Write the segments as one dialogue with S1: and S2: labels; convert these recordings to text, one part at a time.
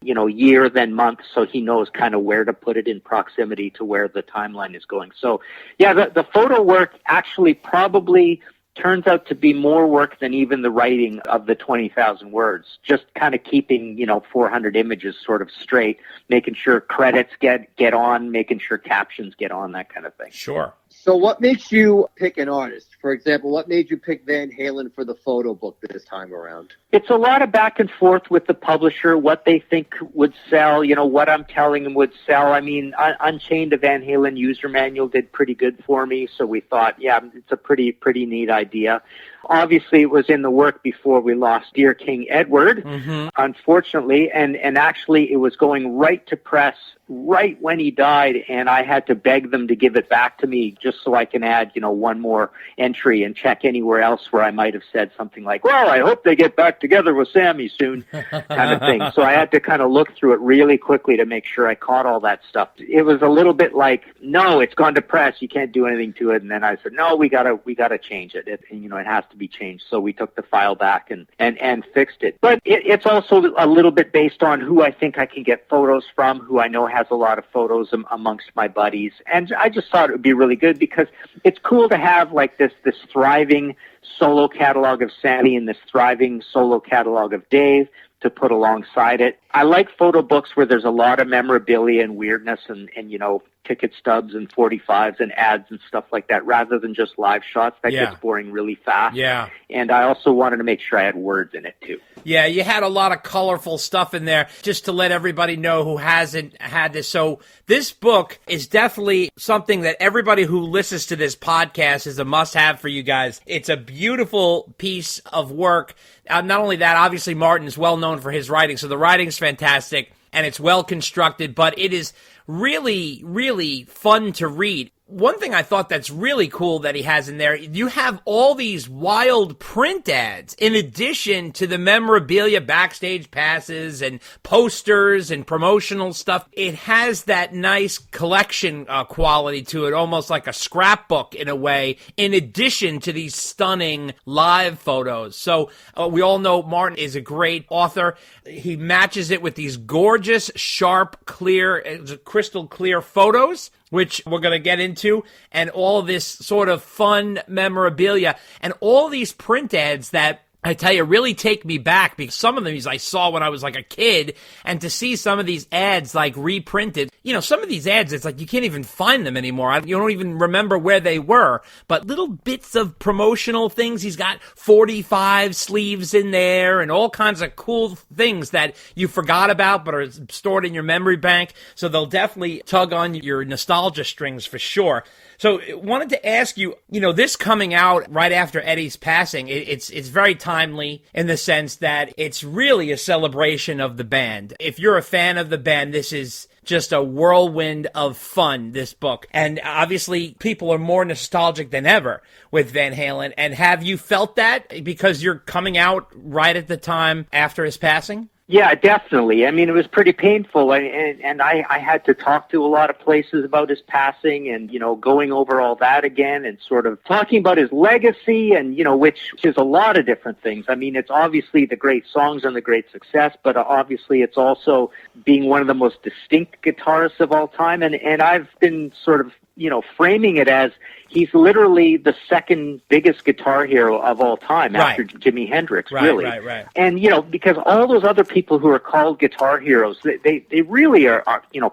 S1: year then month, so he knows kind of where to put it in proximity to where the timeline is going. So yeah, the photo work actually probably turns out to be more work than even the writing of the 20,000 words, just kind of keeping 400 images sort of straight, making sure credits get on, making sure captions get on, that kind of thing.
S2: Sure.
S3: So what makes you pick an artist? For example, what made you pick Van Halen for the photo book this time around?
S1: It's a lot of back and forth with the publisher, what they think would sell, what I'm telling them would sell. I mean, Unchained, a Van Halen user manual did pretty good for me, so we thought, yeah, it's a pretty neat idea. Obviously, it was in the work before we lost Dear King Edward, unfortunately, and actually it was going right to press right when he died, and I had to beg them to give it back to me just so I can add, one more entry and check anywhere else where I might have said something like, well, I hope they get back together with Sammy soon, kind of thing. So I had to kind of look through it really quickly to make sure I caught all that stuff. It was a little bit like, no, it's gone to press, you can't do anything to it. And then I said, no, we gotta change it. It has to be changed. So we took the file back and fixed it. But it's also a little bit based on who I think I can get photos from, who I know has a lot of photos amongst my buddies. And I just thought it would be really good because it's cool to have like this thriving solo catalog of Sammy and this thriving solo catalog of Dave to put alongside it. I like photo books where there's a lot of memorabilia and weirdness and ticket stubs and 45s and ads and stuff like that, rather than just live shots. That gets boring really fast.
S2: Yeah.
S1: And I also wanted to make sure I had words in it too.
S2: Yeah, you had a lot of colorful stuff in there, just to let everybody know who hasn't had this. So this book is definitely something that everybody who listens to this podcast is a must-have for you guys. It's a beautiful piece of work. Not only that, obviously Martin is well known for his writing, so the writing's fantastic and it's well constructed, but it is really, really fun to read. One thing I thought that's really cool that he has in there, you have all these wild print ads in addition to the memorabilia, backstage passes and posters and promotional stuff. It has that nice collection quality to it, almost like a scrapbook in a way, in addition to these stunning live photos. So we all know Martin is a great author. He matches it with these gorgeous, sharp, clear, crystal clear photos, which we're going to get into, and all this sort of fun memorabilia, and all these print ads that I tell you, really take me back, because some of these I saw when I was like a kid, and to see some of these ads like reprinted, some of these ads, it's like you can't even find them anymore. You don't even remember where they were, but little bits of promotional things. He's got 45 sleeves in there and all kinds of cool things that you forgot about but are stored in your memory bank. So they'll definitely tug on your nostalgia strings for sure. So wanted to ask you, this coming out right after Eddie's passing, it's very timely in the sense that it's really a celebration of the band. If you're a fan of the band, this is just a whirlwind of fun, this book. And obviously, people are more nostalgic than ever with Van Halen. And have you felt that because you're coming out right at the time after his passing?
S1: Yeah, definitely. I mean, it was pretty painful, and I had to talk to a lot of places about his passing and, going over all that again and sort of talking about his legacy and, which is a lot of different things. I mean, it's obviously the great songs and the great success, but obviously it's also being one of the most distinct guitarists of all time. And I've been sort of, framing it as he's literally the second biggest guitar hero of all time after Jimi Hendrix, really.
S2: Right.
S1: And, because all those other people who are called guitar heroes, they really are,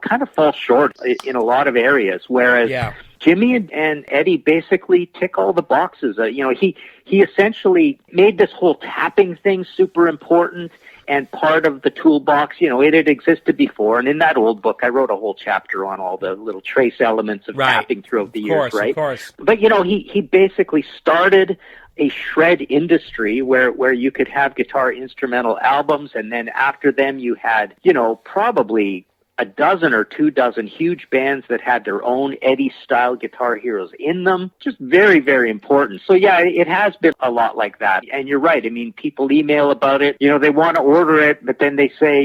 S1: kind of fall short in a lot of areas, whereas Jimmy and Eddie basically tick all the boxes. He essentially made this whole tapping thing super important and part of the toolbox. It had existed before, and in that old book, I wrote a whole chapter on all the little trace elements of tapping throughout the years, right?
S2: Of course.
S1: But, he basically started a shred industry where you could have guitar instrumental albums, and then after them you had, probably a dozen or 24 huge bands that had their own Eddie-style guitar heroes in them. Just very, very important. So, yeah, it has been a lot like that. And you're right. I mean, people email about it. They want to order it, but then they say,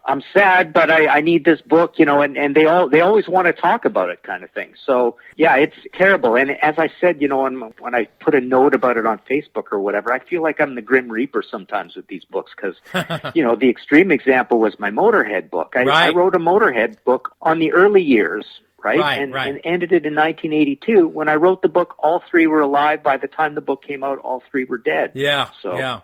S1: I'm sad, but I need this book, and they always want to talk about it kind of thing. So yeah, it's terrible. And as I said, when I put a note about it on Facebook or whatever, I feel like I'm the Grim Reaper sometimes with these books because, the extreme example was my Motorhead book. I wrote a Motorhead book on the early years. Right? And ended it in 1982. When I wrote the book, all three were alive. By the time the book came out, all three were dead.
S2: Yeah,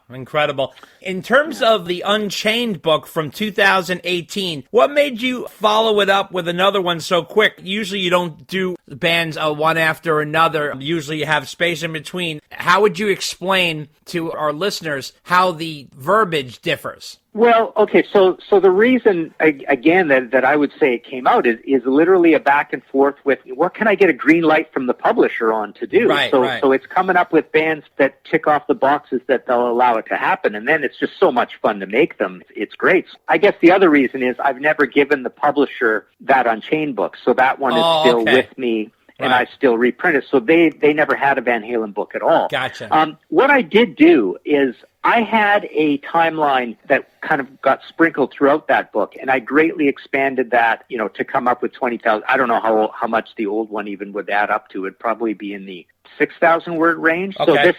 S2: incredible. In terms of the Unchained book from 2018, what made you follow it up with another one so quick? Usually you don't do bands one after another. Usually you have space in between. How would you explain to our listeners how the verbiage differs?
S1: Well, okay, so the reason, again, that I would say it came out is literally a back and forth with what can I get a green light from the publisher on to do? So it's coming up with bands that tick off the boxes that they'll allow it to happen, and then it's just so much fun to make them. It's great. I guess the other reason is I've never given the publisher that Unchained book, so that one is still with me. And I still reprint it. So they never had a Van Halen book at all.
S2: Gotcha.
S1: What I did do is I had a timeline that kind of got sprinkled throughout that book, and I greatly expanded that, to come up with 20,000. I don't know how much the old one even would add up to. It'd probably be in the 6,000 word range.
S2: Okay.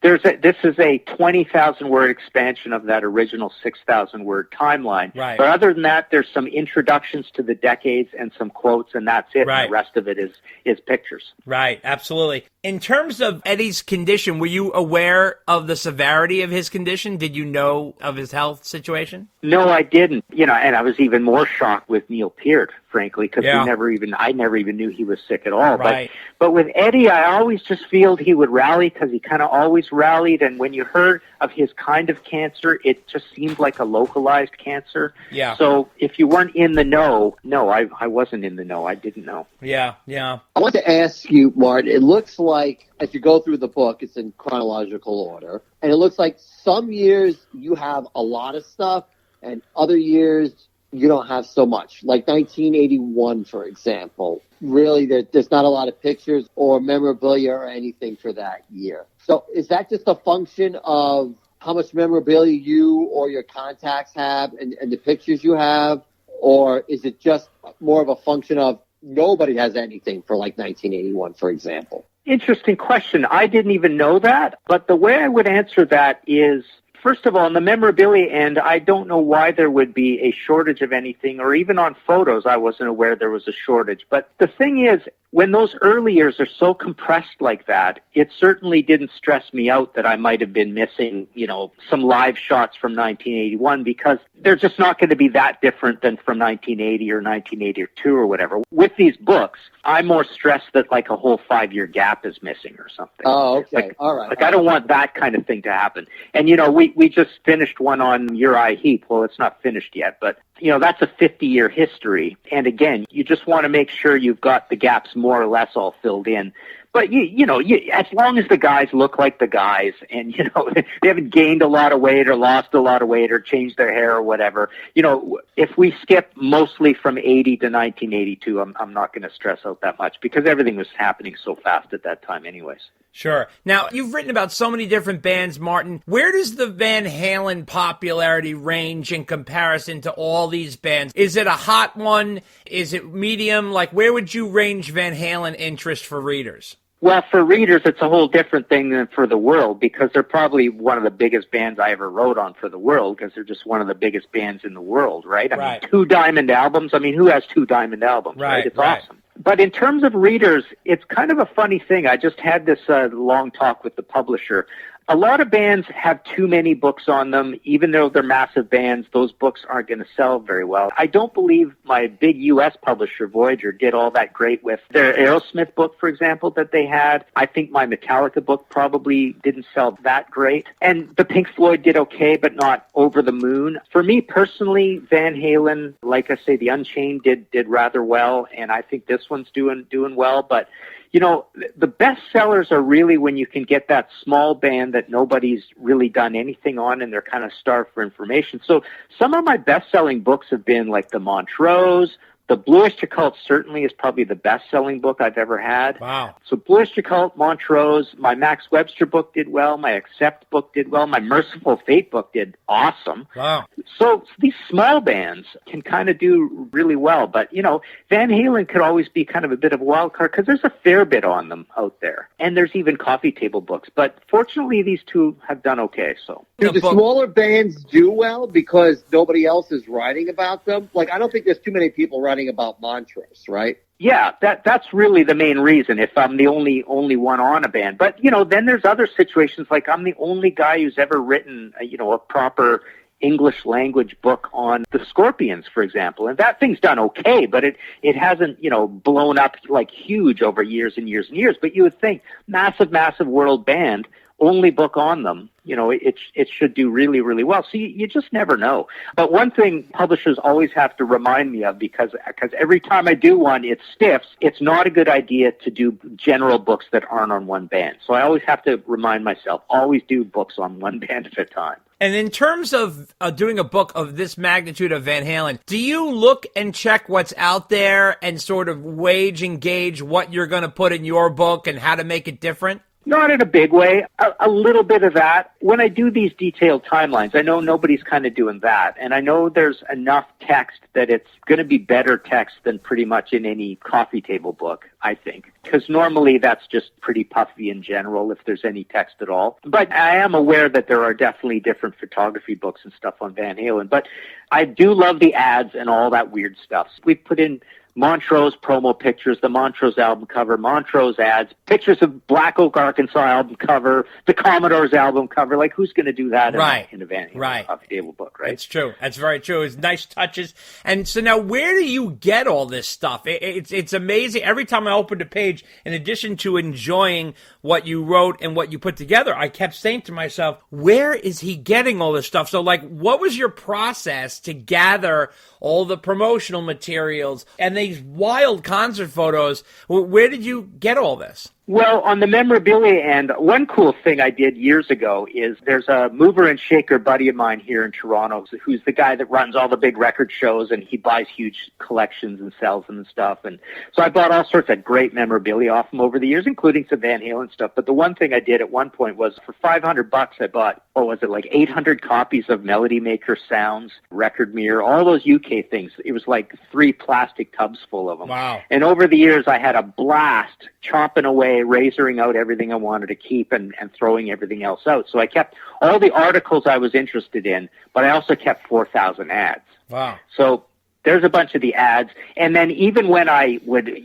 S1: So this is a 20,000 word expansion of that original 6,000 word timeline.
S2: Right.
S1: But other than that, there's some introductions to the decades and some quotes, and that's it.
S2: Right.
S1: And the rest of it is pictures.
S2: Right, absolutely. In terms of Eddie's condition, were you aware of the severity of his condition? Did you know of his health situation?
S1: No, I didn't. And I was even more shocked with Neil Peart, frankly, because I never even knew he was sick at all.
S2: Right.
S1: But with Eddie, I always just feel he would rally because he kind of always rallied. And when you heard of his kind of cancer, it just seemed like a localized cancer.
S2: Yeah.
S1: So if you weren't in the know, no, I wasn't in the know. I didn't know.
S2: Yeah.
S3: I want to ask you, Martin, it looks like as you go through the book, it's in chronological order. And it looks like some years you have a lot of stuff and other years you don't have so much. Like 1981, for example. Really, there's not a lot of pictures or memorabilia or anything for that year. So is that just a function of how much memorabilia you or your contacts have and the pictures you have? Or is it just more of a function of nobody has anything for like 1981, for example?
S1: Interesting question. I didn't even know that. But the way I would answer that is, first of all, on the memorabilia end, I don't know why there would be a shortage of anything, or even on photos, I wasn't aware there was a shortage. But the thing is, when those early years are so compressed like that, it certainly didn't stress me out that I might have been missing, some live shots from 1981, because they're just not going to be that different than from 1980 or 1982 or whatever. With these books, I'm more stressed that like a whole 5-year gap is missing or something.
S3: Oh, okay. All right.
S1: I don't want that kind of thing to happen. And, we just finished one on Uriah Heep. Well, it's not finished yet, but that's a 50-year history. And again, you just want to make sure you've got the gaps more or less all filled in. But, as long as the guys look like the guys and, they haven't gained a lot of weight or lost a lot of weight or changed their hair or whatever, if we skip mostly from 80 to 1982, I'm not going to stress out that much because everything was happening so fast at that time anyways.
S2: Sure. Now, you've written about so many different bands, Martin. Where does the Van Halen popularity range in comparison to all these bands? Is it a hot one? Is it medium? Like, where would you range Van Halen interest for readers?
S1: Well, for readers, it's a whole different thing than for the world because they're probably one of the biggest bands I ever wrote on for the world because they're just one of the biggest bands in the world, right? I mean, 2 Diamond albums. I mean, who has 2 Diamond albums, right? It's awesome. But in terms of readers, it's kind of a funny thing. I just had this long talk with the publisher. A lot of bands have too many books on them. Even though they're massive bands, those books aren't going to sell very well. I don't believe my big U.S. publisher, Voyager, did all that great with their Aerosmith book, for example, that they had. I think my Metallica book probably didn't sell that great. And the Pink Floyd did okay, but not over the moon. For me personally, Van Halen, like I say, the Unchained did rather well, and I think this one's doing well, but the best sellers are really when you can get that small band that nobody's really done anything on and they're kind of starved for information. So some of my best-selling books have been like the Montrose, The Bluish Occult certainly is probably the best-selling book I've ever had.
S2: Wow.
S1: So Bluish Occult, Montrose, my Max Webster book did well, my Accept book did well, my Merciful Fate book did awesome.
S2: Wow.
S1: So these small bands can kind of do really well. But, Van Halen could always be kind of a bit of a wild card because there's a fair bit on them out there. And there's even coffee table books. But fortunately, these two have done okay. So
S3: do the smaller bands do well because nobody else is writing about them? Like, I don't think there's too many people writing about Montrose, right?
S1: Yeah, that's really the main reason if I'm the only one on a band. But, then there's other situations like I'm the only guy who's ever written, a proper English language book on the Scorpions, for example. And that thing's done okay, but it hasn't, blown up like huge over years and years and years. But you would think massive world band, only book on them, it should do really, really well. So you just never know. But one thing publishers always have to remind me of, because every time I do one, it stiffs. It's not a good idea to do general books that aren't on one band. So I always have to remind myself, always do books on one band at a time.
S2: And in terms of doing a book of this magnitude of Van Halen, do you look and check what's out there and sort of gauge what you're going to put in your book and how to make it different?
S1: Not in a big way, a little bit of that. When I do these detailed timelines, I know nobody's kind of doing that. And I know there's enough text that it's going to be better text than pretty much in any coffee table book, I think. Because normally that's just pretty puffy in general, if there's any text at all. But I am aware that there are definitely different photography books and stuff on Van Halen. But I do love the ads and all that weird stuff. We put in Montrose promo pictures, the Montrose album cover, Montrose ads, pictures of Black Oak, Arkansas album cover, the Commodores album cover. Like, who's going to do that in a Van Halen coffee table book, right?
S2: It's true. That's very true. It's nice touches. And so now, where do you get all this stuff? It's amazing. Every time I opened a page, in addition to enjoying what you wrote and what you put together, I kept saying to myself, where is he getting all this stuff? So, what was your process to gather all the promotional materials and these wild concert photos? Where did you get all this?
S1: Well, on the memorabilia end, one cool thing I did years ago is there's a mover and shaker buddy of mine here in Toronto who's the guy that runs all the big record shows, and he buys huge collections and sells them and stuff. And so I bought all sorts of great memorabilia off him over the years, including some Van Halen stuff. But the one thing I did at one point was for $500 I bought, 800 copies of Melody Maker Sounds, Record Mirror, all those UK things. It was like 3 plastic tubs full of them.
S2: Wow.
S1: And over the years, I had a blast chopping away, razoring out everything I wanted to keep and throwing everything else out. So I kept all the articles I was interested in, but I also kept 4,000 ads.
S2: Wow.
S1: So there's a bunch of the ads. And then even when I would,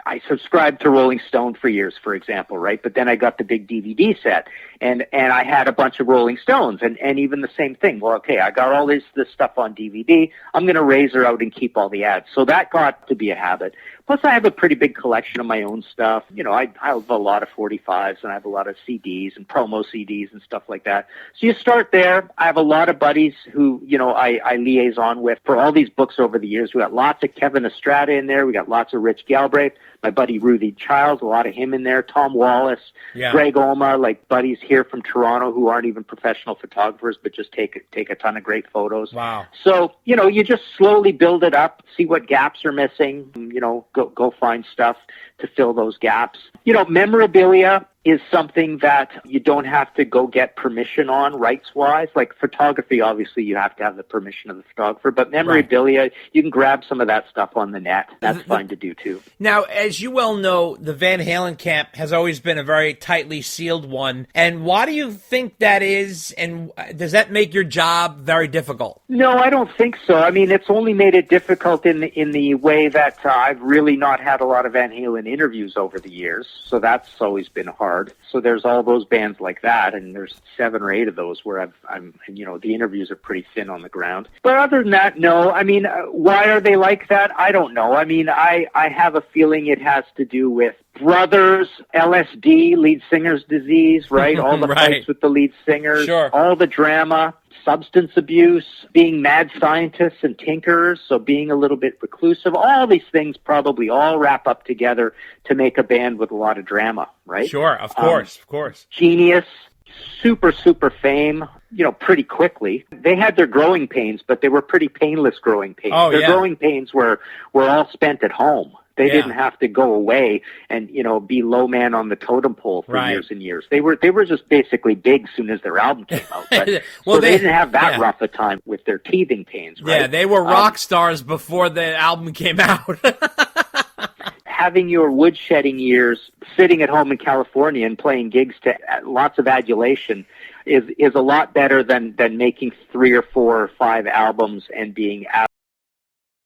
S1: I subscribed to Rolling Stone for years, for example, right? But then I got the big DVD set, and I had a bunch of Rolling Stones, and even the same thing. Well, okay, I got all this stuff on DVD. I'm going to razor out and keep all the ads. So that got to be a habit. Plus, I have a pretty big collection of my own stuff. I have a lot of 45s, and I have a lot of CDs and promo CDs and stuff like that. So you start there. I have a lot of buddies who, I liaison with for all these books over the years. We got lots of Kevin Estrada in there. We got lots of Rich Galbraith. My buddy Ruthie Childs, a lot of him in there. Tom Wallace, Greg Oma, buddies here from Toronto who aren't even professional photographers, but just take a ton of great photos.
S2: Wow.
S1: So, you just slowly build it up, see what gaps are missing, go find stuff to fill those gaps. Memorabilia is something that you don't have to go get permission on rights-wise. Like photography, obviously, you have to have the permission of the photographer. But memorabilia, you can grab some of that stuff on the net. That's fine to do, too.
S2: Now, as you well know, the Van Halen camp has always been a very tightly sealed one. And why do you think that is? And does that make your job very difficult?
S1: No, I don't think so. I mean, it's only made it difficult in the way that I've really not had a lot of Van Halen interviews over the years. So that's always been hard. So there's all those bands like that, and there's 7 or 8 of those where the interviews are pretty thin on the ground. But other than that, no. I mean, why are they like that? I don't know. I mean, I have a feeling it has to do with brothers, LSD, lead singer's disease, right? All the fights with the lead singers, all the drama, substance abuse, being mad scientists and tinkerers, so being a little bit reclusive. All these things probably all wrap up together to make a band with a lot of drama, right?
S2: Sure, of course.
S1: Genius, super, super fame, pretty quickly. They had their growing pains, but they were pretty painless growing pains.
S2: Oh,
S1: their
S2: yeah.
S1: growing pains were all spent at home. They didn't have to go away and, be low man on the totem pole for years and years. They were just basically big as soon as their album came out. But,
S2: well,
S1: so they didn't have that rough a time with their teething pains, right?
S2: Yeah, they were rock stars before the album came out.
S1: Having your woodshedding years sitting at home in California and playing gigs to lots of adulation is a lot better than making 3 or 4 or 5 albums and being out